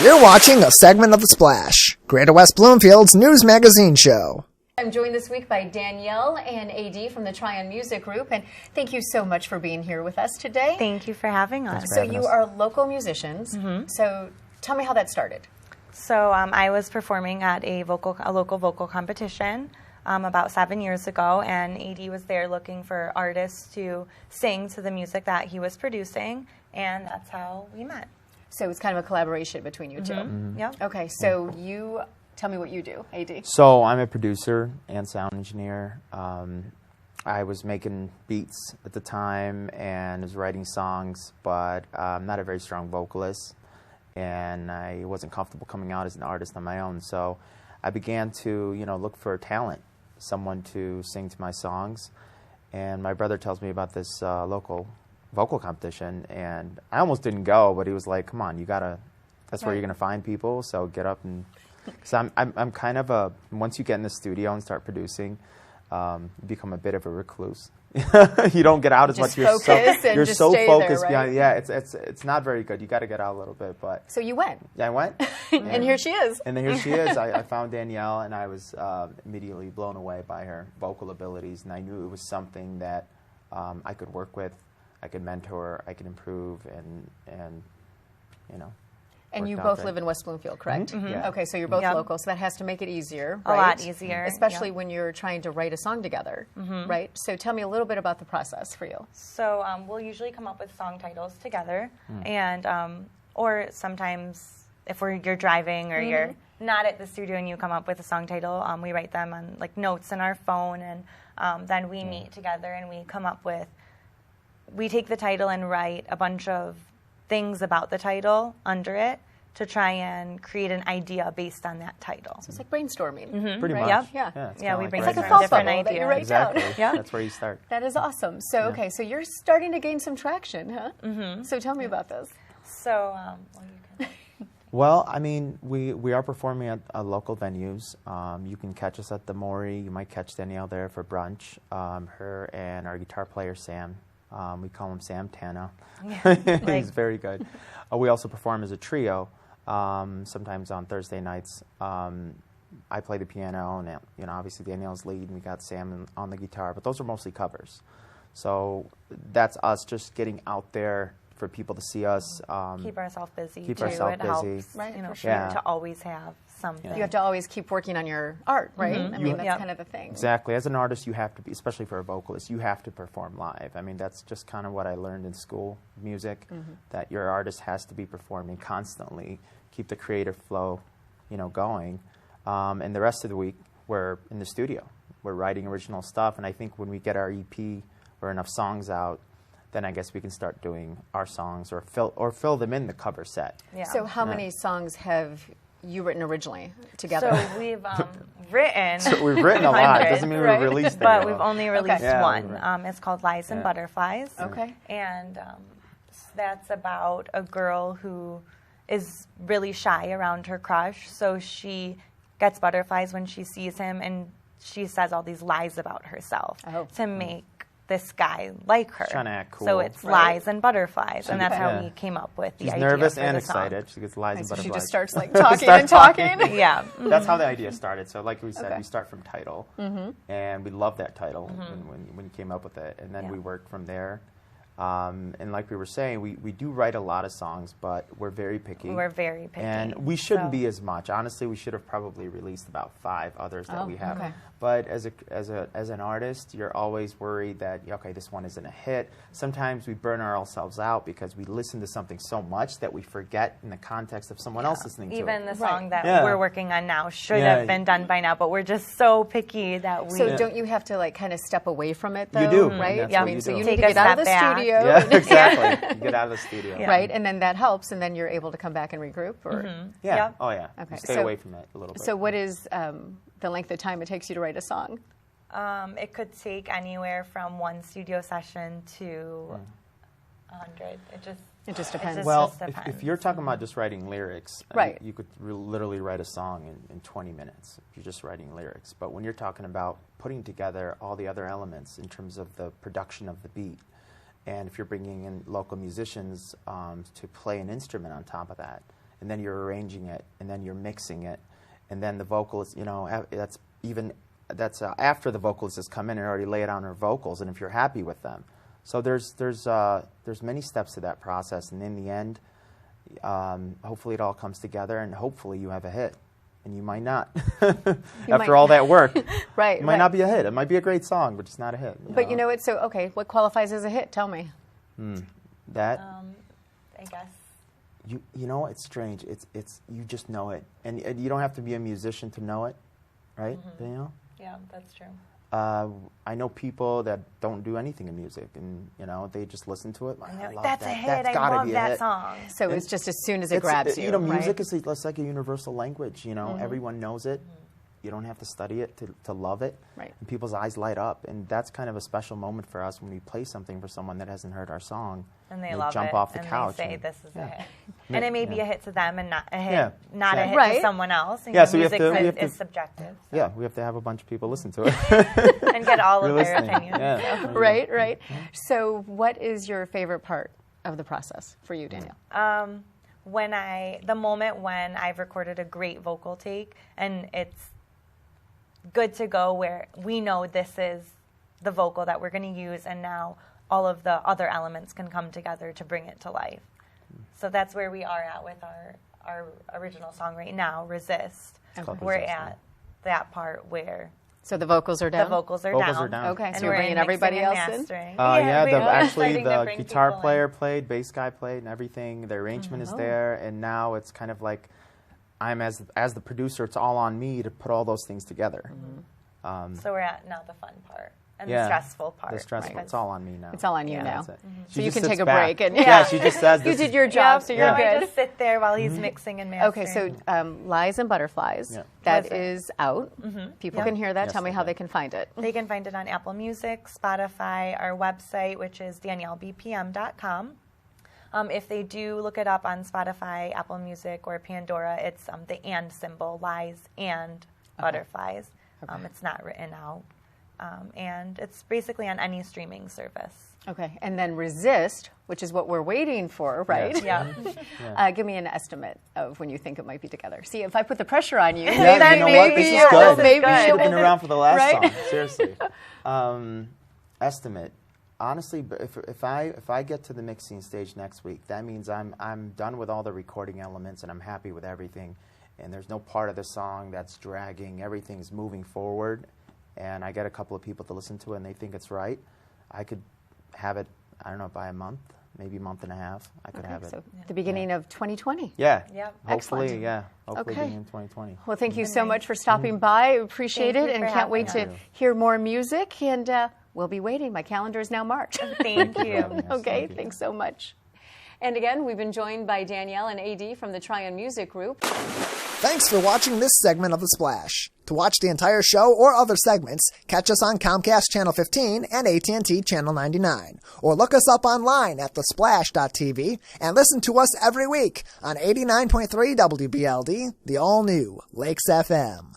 You're watching a segment of The Splash, Greater West Bloomfield's news magazine show. I'm joined this week by Danielle and AD from the Trion Music Group, and thank you so much for being here with us today. Thank you for having us. So you are local musicians, so tell me how that started. So I was performing at a local vocal competition about 7 years ago, and AD was there looking for artists to sing to the music that he was producing, and that's how we met. So it's kind of a collaboration between you two. Yep. Okay, so you tell me what you do, AD. So I'm a producer and sound engineer. I was making beats at the time and was writing songs, but I'm not a very strong vocalist, and I wasn't comfortable coming out as an artist on my own. So I began to, look for talent, someone to sing to my songs. And my brother tells me about this local vocal competition, and I almost didn't go, but he was like, "Come on, you gotta. That's where you're gonna find people. So get up and." So I'm kind of a, once you get in the studio and start producing, you become a bit of a recluse. You don't get out as much. You're so focused. Right? Yeah, it's not very good. You got to get out a little bit. But so you went. Yeah, I went. And here she is. And here she is. I found Danielle, and I was immediately blown away by her vocal abilities, and I knew it was something that I could work with, I could mentor, I could improve, and And you both live in West Bloomfield, correct? Yeah. Okay, so you're both local, so that has to make it easier, A right? lot easier. Especially when you're trying to write a song together, right? So tell me a little bit about the process for you. So we'll usually come up with song titles together, and or sometimes if you're driving or you're not at the studio and you come up with a song title, we write them on like notes in our phone, and then we meet together and we come up with. We take the title and write a bunch of things about the title under it to try and create an idea based on that title. So it's like brainstorming. pretty much. Right? Yeah. Yeah. We It's brainstorm like a thought different bubble that you write ideas. Exactly. down. That's where you start. That is awesome. So, okay, so you're starting to gain some traction, huh? So tell me about this. So, you can. Well, I mean, we are performing at local venues. You can catch us at the Maury. You might catch Danielle there for brunch. Her and our guitar player, Sam. We call him Sam Tana. He's very good. We also perform as a trio, sometimes on Thursday nights. I play the piano, and obviously Danielle's lead, and we got Sam on the guitar, but those are mostly covers. So that's us just getting out there for people to see us. Keep ourselves busy. Keep too. ourselves It busy. helps, Right, for sure. Yeah. To always have something. You have to always keep working on your art, right? I mean, that's kind of the thing. Exactly. As an artist, you have to be, especially for a vocalist, you have to perform live. I mean, that's just kind of what I learned in school, music, that your artist has to be performing constantly, keep the creative flow, going. And the rest of the week, we're in the studio. We're writing original stuff, and I think when we get our EP or enough songs out, then I guess we can start doing our songs or fill them in the cover set. Yeah. So how many songs have you written originally together? So we've written. So we've written a lot. It doesn't mean right? we've released it. But we've only released Yeah, one. right. It's called Lies and Butterflies. Okay. And that's about a girl who is really shy around her crush. So she gets butterflies when she sees him, and she says all these lies about herself to make this guy like her. Trying to act cool. So it's lies and butterflies, and that's how we came up with the She's idea nervous for and the song. excited. She gets lies and So butterflies. she just starts like talking and talking. Yeah. That's how the idea started. So like we said, we start from title, and we love that title when you came up with it, and then we worked from there. And like we were saying, we do write a lot of songs, but we're very picky. We're very picky. And we shouldn't be as much. Honestly, we should have probably released about 5 others that we have. Okay. But as an artist, you're always worried that, okay, this one isn't a hit. Sometimes we burn ourselves out because we listen to something so much that we forget in the context of someone else listening to it. Even the song that Yeah. we're working on now should have been done by now, but we're just so picky that we... So don't you have to like kind of step away from it though? You do. Right? That's I what mean, you so do. you Take need to a get out of the step back. studio. Yeah, exactly. Get out of the studio. Right? And then that helps, and then you're able to come back and regroup? Or? Yeah. Yep. Oh, yeah. Okay. You stay So- away from it a little bit. So what is the length of time it takes you to write a song? It could take anywhere from 1 studio session to 100. It just depends. Well, just depends. if you're talking about just writing lyrics, Right. you could literally write a song in 20 minutes if you're just writing lyrics. But when you're talking about putting together all the other elements in terms of the production of the beat, and if you're bringing in local musicians to play an instrument on top of that, and then you're arranging it, and then you're mixing it, and then the vocalist, that's after the vocalist has come in and already laid on her vocals, and if you're happy with them. So there's many steps to that process, and in the end, hopefully it all comes together, and hopefully you have a hit. And you might not. After all that work, right, it might not be a hit. It might be a great song, but it's not a hit. But you know what? So, okay, what qualifies as a hit? Tell me. That I guess. You know, it's strange. It's you just know it, and you don't have to be a musician to know it, right? Danielle? Yeah, that's true. I know people that don't do anything in music, and they just listen to it. I love that's that. a hit. That's I gotta love be a that hit. song. So it's just as soon as it grabs you. Music right? is like a universal language. Everyone knows it. You don't have to study it to love it. Right. And people's eyes light up, and that's kind of a special moment for us when we play something for someone that hasn't heard our song. And they love jump it, off the and couch. they say this is a hit. Yeah. And it may be a hit to them and not a hit, Yeah, not a hit Right. to someone else. Yeah, so we have music to- is subjective. So. Yeah, we have to have a bunch of people listen to it. And get all of You're their listening. opinions. Yeah. Right. So what is your favorite part of the process for you, Danielle? The moment when I've recorded a great vocal take and it's good to go, where we know this is the vocal that we're going to use, and now all of the other elements can come together to bring it to life. So that's where we are at with our original song right now, Resist. called We're Resist, at that part where So the vocals are down? the vocals are Vocals down. are down. Okay, And so you're we're bringing in everybody mixing else and in? mastering. Yeah, we are actually starting to the bring guitar people in. player played, bass guy played, and everything. The arrangement is there, and now it's kind of like I'm as the producer. It's all on me to put all those things together. So we're at now the fun part and Yeah, the stressful part. The stressful. Right. It's all on me now. It's all on you Yeah. now. That's it. So She you just can sits take a back. break. And Yeah, she just says you this did is- your job, so you're I good. just sit there while he's mixing and mastering. Okay, so Lies and Butterflies, Yeah. that Was it? is out. People Yep. can hear that. Yes, Tell me they how can. they can find it. They can find it on Apple Music, Spotify, our website, which is daniellebpm.com. If they do look it up on Spotify, Apple Music, or Pandora, it's the and symbol, Lies and Butterflies. It's not written out. And it's basically on any streaming service. Okay, and then Resist, which is what we're waiting for, right? Yeah. Give me an estimate of when you think it might be together. See, if I put the pressure on you, Yeah, then you know what? maybe, This is yeah, good. maybe You should it have been will- around for the last right? song. Seriously. Estimate. Honestly, if I get to the mixing stage next week, that means I'm done with all the recording elements and I'm happy with everything. And there's no part of the song that's dragging. Everything's moving forward. And I get a couple of people to listen to it and they think it's right. I could have it, I don't know, by a month, maybe a month and a half. I could have it. So the beginning of 2020. Yeah. Yep. Hopefully, Excellent. yeah. Hopefully Okay. beginning in 2020. Well, thank you so much for stopping by. Appreciate Thank it, you and for can't wait having to us. hear more music. And we'll be waiting. My calendar is now marked. Thank you. Yes, Okay, thank you. thanks so much. And again, we've been joined by Danielle and AD from the Trion Music Group. Thanks for watching this segment of The Splash. To watch the entire show or other segments, catch us on Comcast Channel 15 and AT&T Channel 99. Or look us up online at thesplash.tv and listen to us every week on 89.3 WBLD, the all-new Lakes FM.